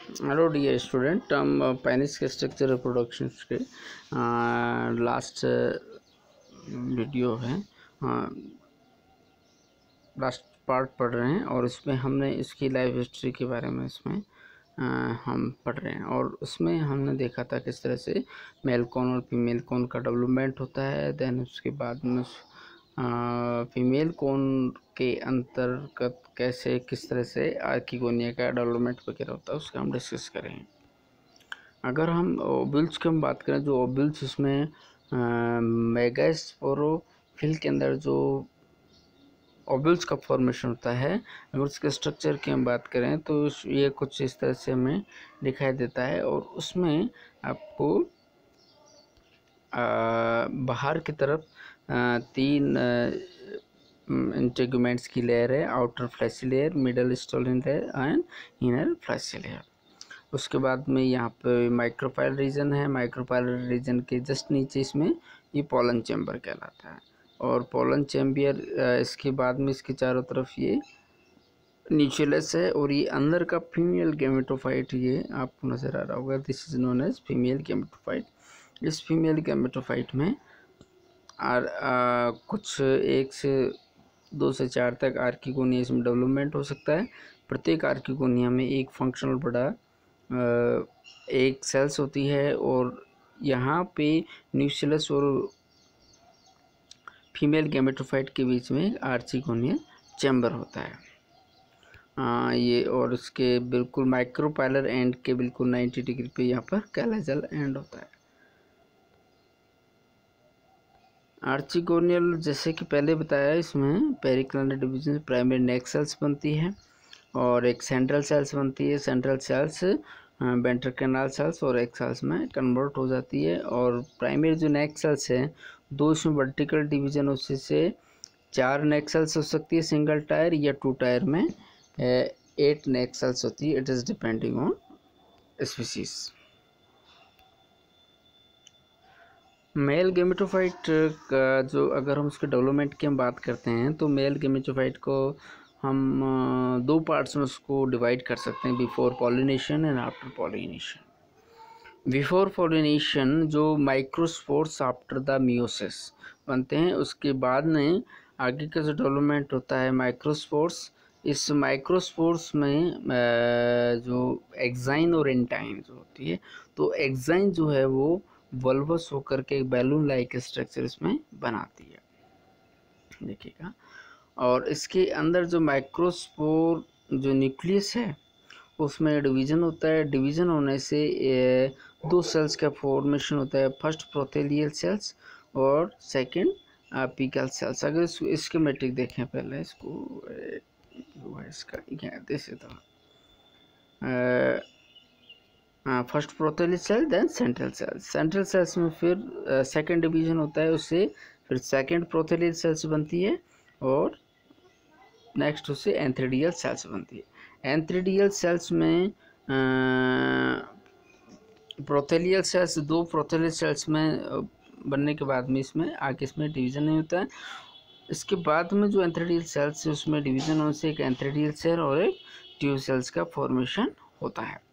Hello dear student, हम penis के structure reproduction के लास्ट वीडियो है, लास्ट पार्ट पढ़ रहे हैं और इसमें हमने इसकी लाइफ हिस्ट्री के बारे में इसमें हम पढ़ रहे हैं। और उसमें हमने देखा था किस तरह से मेल कॉन और फीमेल कॉन का डेवलपमेंट होता है। देन उसके बाद में फीमेल कॉन के अंतर्गत कैसे किस तरह से आर्किगोनिया का डेवलपमेंट वगैरह होता है उसका हम डिस्कस करेंगे। अगर हम ओव्यूल्स की हम बात करें, जो ओव्यूल्स इसमें मेगास्पोरोफिल के अंदर जो ओव्यूल्स का फॉर्मेशन होता है, अगर उसके स्ट्रक्चर की हम बात करें तो ये कुछ इस तरह से हमें दिखाई देता है। और उसमें आपको बाहर की तरफ तीन इंटेगुमेंट्स की लेयर है, outer fleshy layer, middle stony layer and inner fleshy layer. उसके बाद में यहाँ पे माइक्रोपाइल रीजन है, माइक्रोपाइल रीजन के जस्ट नीचे इसमें ये पोलन चैम्बर कहलाता है। और पोलन चैम्बर इसके बाद में इसके चारों तरफ ये न्यूक्लियस है और ये अंदर का फीमेल गैमेटोफाइट ये आपको नज़र आ रहा होगा, this is known as female gametophyte. इस फीमेल गैमेटोफाइट में कुछ 1 से 2 से 4 तक आर्किगोनिया इसमें डेवलपमेंट हो सकता है। प्रत्येक आर्किगोनिया में एक फंक्शनल बड़ा एक सेल्स होती है और यहाँ पे न्यूक्लियस और फीमेल गैमेटोफाइट के बीच में आर्किगोनियल चैम्बर होता है। ये और उसके बिल्कुल माइक्रोपाइलर एंड के बिल्कुल 90 डिग्री पे यहाँ पर कैलाजल एंड होता है। आर्किगोनियल जैसे कि पहले बताया, इसमें पेरिक्लिनल डिवीजन प्राइमरी नेक सेल्स बनती है और एक सेंट्रल सेल्स बनती है। सेंट्रल सेल्स वेंट्रिकल सेल्स और एक सेल्स में कन्वर्ट हो जाती है। और प्राइमरी जो नेक सेल्स है, 2 इसमें वर्टिकल डिवीजन, उससे 4 नेक सेल्स हो सकती है सिंगल टायर, या 2 टायर में 8 नेक सेल्स होती है। It is depending on species. Mail gametophyte का जो अगर हम उसके डेवलपमेंट की हम बात करते हैं तो मेल गेमेटोफाइट को हम 2 पार्ट्स में उसको डिवाइड कर सकते हैं, before pollination and after pollination. Before pollination जो माइक्रोस्पोर्स आफ्टर द मियोसिस बनते हैं, उसके बाद में आगे का जो डेवलपमेंट होता है माइक्रोस्पोर्स। इस माइक्रोस्पोर्स में जो एक्साइन और एंटाइन जो होती है, तो एक्साइन जो है वो वल्वस होकर के एक बैलून लाइक स्ट्रक्चर इसमें बनाती है, देखिएगा। और इसके अंदर जो माइक्रोस्पोर जो न्यूक्लियस है उसमें डिवीज़न होता है। डिवीज़न होने से 2 सेल्स का फॉर्मेशन होता है, फर्स्ट प्रोथेलियल सेल्स और सेकंड अपिकल सेल्स। अगर इसके मैट्रिक देखें पहले इसको, इसका जैसे था first prothallial cell then central cell. Central cells में फिर सेकंड डिवीजन होता है, उससे फिर सेकंड प्रोथेलियल सेल्स बनती है और नेक्स्ट उससे एंथ्रेडियल सेल्स बनती है। एंथ्रेडियल सेल्स में प्रोथेलियल सेल्स 2 प्रोथेलियल सेल्स में बनने के बाद में इसमें आगे इसमें डिवीज़न नहीं होता है। इसके बाद में जो एंथ्रेडियल सेल्स है उसमें डिवीज़न होने से एक एंथ्रेडियल सेल और एक ट्यूब सेल्स का फॉर्मेशन होता है।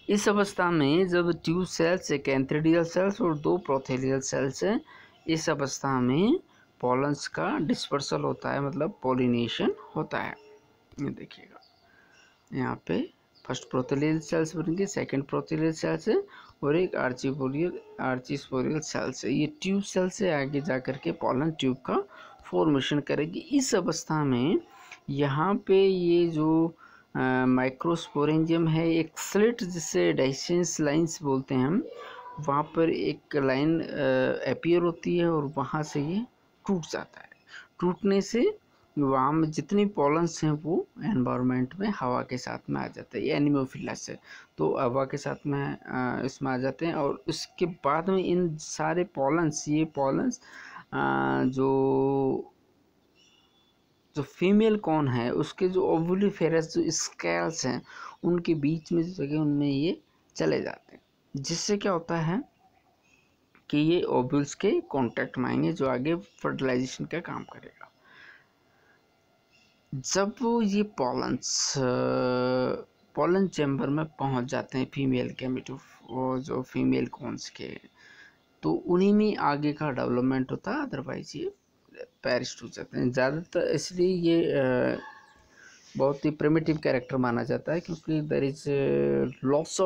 इस अवस्था में जब ट्यूब सेल्स, एक एंथ्रेडियल सेल्स और 2 प्रोथेलियल सेल्स हैं, इस अवस्था में पॉलन्स का डिस्पर्सल होता है, मतलब पॉलिनेशन होता है। ये देखिएगा यहाँ पे फर्स्ट प्रोथेलियल सेल्स बनेंगे, सेकंड प्रोथेलियल सेल्स है और एक आर्चिस्पोरियल सेल्स है। ये ट्यूब सेल से आगे जा कर के पॉलन ट्यूब का फॉर्मेशन करेगी। इस अवस्था में यहाँ पे ये जो माइक्रोस्पोरेंजियम है, एक स्लिट जिसे डाइसेंस लाइंस बोलते हैं हम, वहाँ पर एक लाइन अपीयर होती है और वहाँ से ये टूट जाता है। टूटने से वहाँ में जितनी पॉलन्स हैं वो एनवायरनमेंट में हवा के साथ में आ जाते हैं। ये एनिमोफिलस है तो हवा के साथ में इसमें आ जाते हैं। और उसके बाद में इन सारे पॉलन्स, ये पॉलन्स जो फीमेल कौन है उसके जो ओवुलिफेरस जो स्केल्स हैं उनके बीच में जो जगह उनमें ये चले जाते हैं, जिससे क्या होता है कि ये ओव्यूल्स के कांटेक्ट में आएंगे जो आगे फर्टिलाइजेशन का काम करेगा। जब ये पॉलन्स पोलन चैम्बर में पहुंच जाते हैं फीमेल गैमेटो, वो जो फीमेल कॉन्स के, तो उन्हीं में आगे का डेवलपमेंट होता है, अदरवाइज ये पेरिश हो जाते हैं ज़्यादातर। इसलिए ये बहुत ही प्रिमिटिव कैरेक्टर माना जाता है, क्योंकि there is lots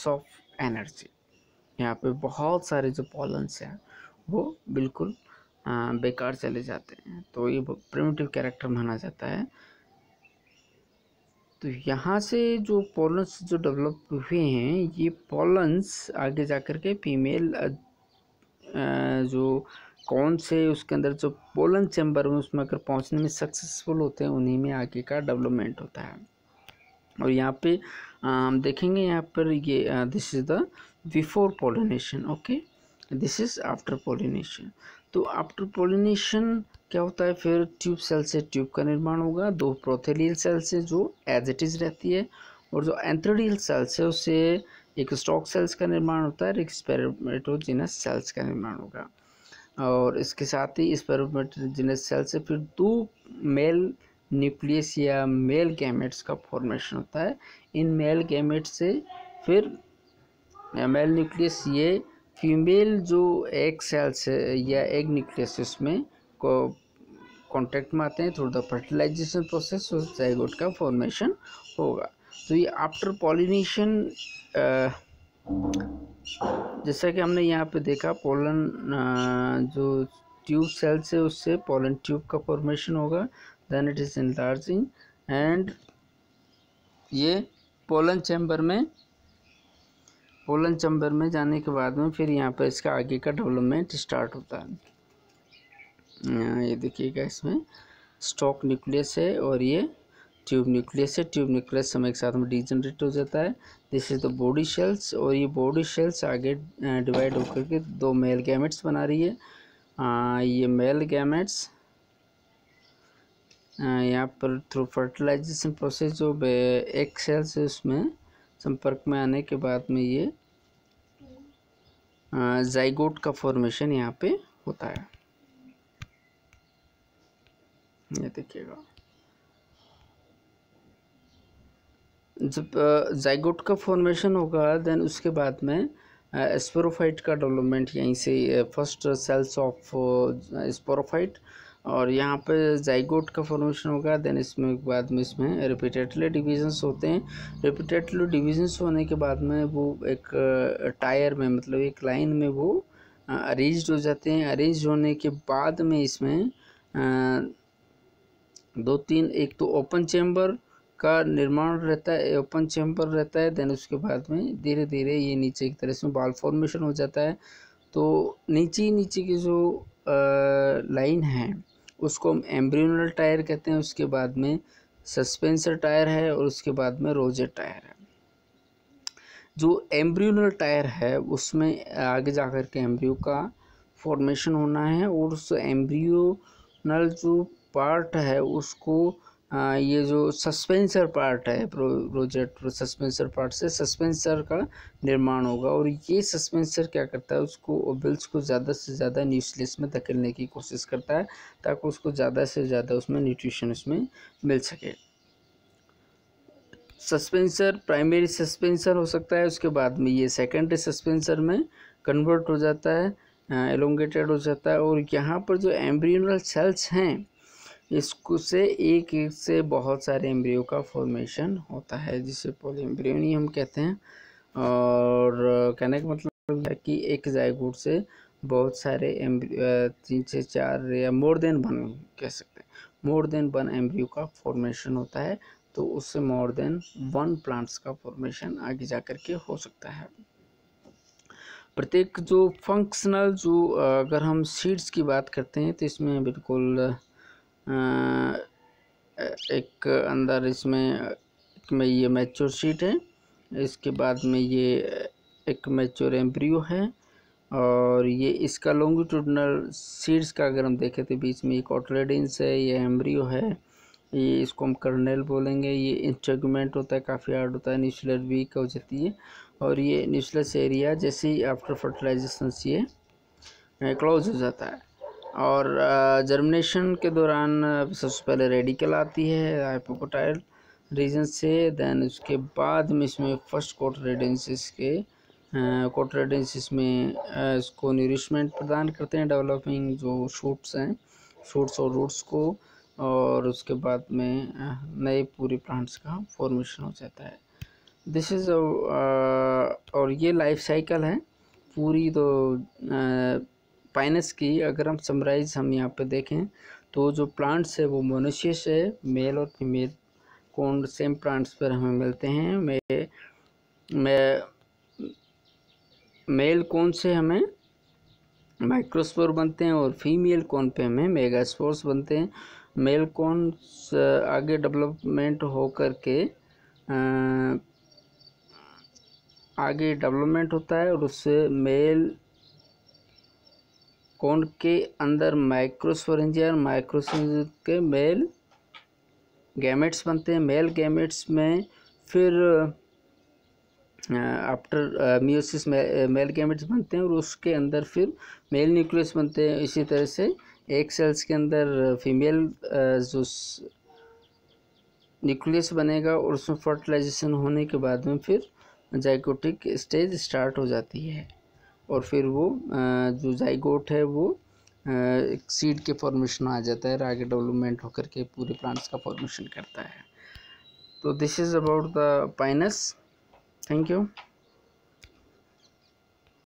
of energy. यहाँ पे बहुत सारे जो पॉलन्स हैं वो बिल्कुल बेकार चले जाते हैं, तो ये प्रिमिटिव कैरेक्टर माना जाता है। तो यहाँ से जो पॉलन्स जो डेवलप हुए हैं, ये पॉलन्स आगे जाकर के फीमेल जो कौन से उसके अंदर जो पोलन चैम्बर में उसमें अगर पहुँचने में सक्सेसफुल होते हैं, उन्हीं में आगे का डेवलपमेंट होता है। और यहाँ पे हम देखेंगे, यहाँ पर ये this is the before pollination, okay, this is after pollination. तो आफ्टर पोलिनेशन क्या होता है, फिर ट्यूब सेल से ट्यूब का निर्माण होगा, दो प्रोथेलियल सेल से जो एज इट इज़ रहती है, और जो एंथ्रोडियल सेल से उससे एक स्टॉक सेल्स का निर्माण होता है, एक स्पेरोमेटोजिनस सेल्स का निर्माण होगा। और इसके साथ ही स्पेरोमेटोजिनस सेल से फिर दो मेल न्यूक्लियस या मेल गैमेट्स का फॉर्मेशन होता है। इन मेल गैमेट्स से फिर मेल न्यूक्लियस ये फीमेल जो एग सेल्स या एग न्यूक्लियस उसमें को कॉन्टैक्ट में आते हैं थ्रू द फर्टिलाइजेशन प्रोसेस, और जाइगोट का फॉर्मेशन होगा। तो ये आफ्टर पॉलिनेशन, जैसा कि हमने यहाँ पे देखा, पोलन जो ट्यूब सेल से उससे पोलन ट्यूब का फॉर्मेशन होगा, then it is enlarging, and ये पोलन चैम्बर में जाने के बाद में फिर यहाँ पर इसका आगे का डेवलपमेंट स्टार्ट होता है। ये देखिएगा, इसमें स्टॉक न्यूक्लियस है और ये ट्यूब न्यूक्लियस है। ट्यूब न्यूक्लियस समय के साथ में डीजनरेट हो जाता है। This is the body shells, और ये बॉडी शेल्स आगे डिवाइड होकर के दो मेल गैमेट्स बना रही है। ये मेल गैमेट्स यहाँ पर थ्रू फर्टिलाइजेशन प्रोसेस जो एग सेल्स है उसमें संपर्क में आने के बाद में ये जाइगोट का फॉर्मेशन यहाँ पे होता है। ये देखिएगा, जब जाइगोट का फॉर्मेशन होगा, देन उसके बाद में स्पोरोफाइट का डेवलपमेंट यहीं से, फर्स्ट सेल्स ऑफ स्पोरोफाइट, और यहाँ पे जाइगोट का फॉर्मेशन होगा। देन इसमें बाद में इसमें रिपीटेडली डिविजन्स होते हैं। रिपीटेडली डिविजन्स होने के बाद में वो एक टायर में, मतलब एक लाइन में वो अरेंज हो जाते हैं। अरेंज होने के बाद में इसमें दो तीन, एक तो ओपन चैम्बर का निर्माण रहता है, ओपन चैम्बर रहता है। देन उसके बाद में धीरे धीरे ये नीचे की तरह से बाल फॉर्मेशन हो जाता है। तो नीचे की जो लाइन है उसको हम एम्ब्रियोनल टायर कहते हैं। उसके बाद में सस्पेंसर टायर है, और उसके बाद में रोजेट टायर है। जो एम्ब्रियोनल टायर है उसमें आगे जाकर के एम्ब्रियो का फॉर्मेशन होना है, और उस एम्ब्रियोनल जो पार्ट है उसको ये जो सस्पेंसर पार्ट है, रोजेट सस्पेंसर पार्ट से सस्पेंसर का निर्माण होगा। और ये सस्पेंसर क्या करता है, उसको ओवल्स को ज़्यादा से ज़्यादा न्यूक्लियस में धकेलने की कोशिश करता है, ताकि उसको ज़्यादा से ज़्यादा उसमें न्यूट्रिशन उसमें मिल सके। सस्पेंसर प्राइमरी सस्पेंसर हो सकता है, उसके बाद में ये सेकेंडरी सस्पेंसर में कन्वर्ट हो जाता है, एलोंगेटेड हो जाता है। और यहाँ पर जो एम्ब्रियोनल सेल्स हैं, इसको से एक से बहुत सारे एम्ब्रियो का फॉर्मेशन होता है, जिसे पॉलीएम्ब्रियोनी हम कहते हैं। और कहने का मतलब है कि एक जाइगोट से बहुत सारे 3 से 4 या मोर देन 1 कह सकते हैं, मोर देन 1 एम्ब्रियो का फॉर्मेशन होता है। तो उससे मोर देन 1 प्लांट्स का फॉर्मेशन आगे जा कर के हो सकता है। प्रत्येक जो फंक्शनल जो अगर हम सीड्स की बात करते हैं, तो इसमें बिल्कुल एक अंदर इसमें ये मैच्योर सीड है, इसके बाद में ये एक मैच्योर एम्ब्रियो है, और ये इसका लॉन्गिट्यूडनल सीड्स का अगर हम देखें तो बीच में ये कोटलेडेंस है, ये एम्ब्रियो है, ये इसको हम कर्नेल बोलेंगे। ये इंटेगुमेंट होता है, काफ़ी हार्ड होता है, न्यूक्लियर वीक हो जाती है, और ये न्यूक्लियस एरिया जैसे ही आफ्टर फर्टिलाइजेशन ये क्लोज हो जाता है। और जर्मिनेशन के दौरान सबसे पहले रेडिकल आती है, हाइपोकोटाइल रीजन से। देन उसके बाद में इसमें फर्स्ट कोटरेडेंसिस के कोटरेडेंसिस में इसको न्यूरिशमेंट प्रदान करते हैं, डेवलपिंग जो शूट्स हैं, शूट्स और रूट्स को, और उसके बाद में नए पूरे प्लांट्स का फॉर्मेशन हो जाता है। दिस इज़ और ये लाइफ साइकिल है पूरी। तो पाइनस की अगर हम समराइज हम यहाँ पे देखें तो जो प्लांट्स है वो मोनोसियस है, मेल और फीमेल कौन सेम प्लांट्स पर हमें मिलते हैं। मेल कौन से हमें माइक्रोस्पोर बनते हैं और फीमेल कौन पे हमें मेगास्पोर्स बनते हैं। मेल कौन आगे डेवलपमेंट हो करके आगे डेवलपमेंट होता है और उससे मेल कौन के अंदर माइक्रोस्पोरेंजिया और माइक्रोस्पोरेंजिया के मेल गैमेट्स बनते हैं। मेल गैमेट्स में फिर आफ्टर मियोसिस मेल गैमेट्स बनते हैं और उसके अंदर फिर मेल न्यूक्लियस बनते हैं। इसी तरह से एक सेल्स के अंदर फीमेल जो न्यूक्लियस बनेगा और उसमें फर्टिलाइजेशन होने के बाद में फिर जाइगोटिक स्टेज स्टार्ट हो जाती है और फिर वो जो जाइगोट है वो एक सीड के फॉर्मेशन आ जाता है और आगे डेवलपमेंट होकर के पूरे प्लांट्स का फॉर्मेशन करता है। तो this is about the Pinus. Thank you.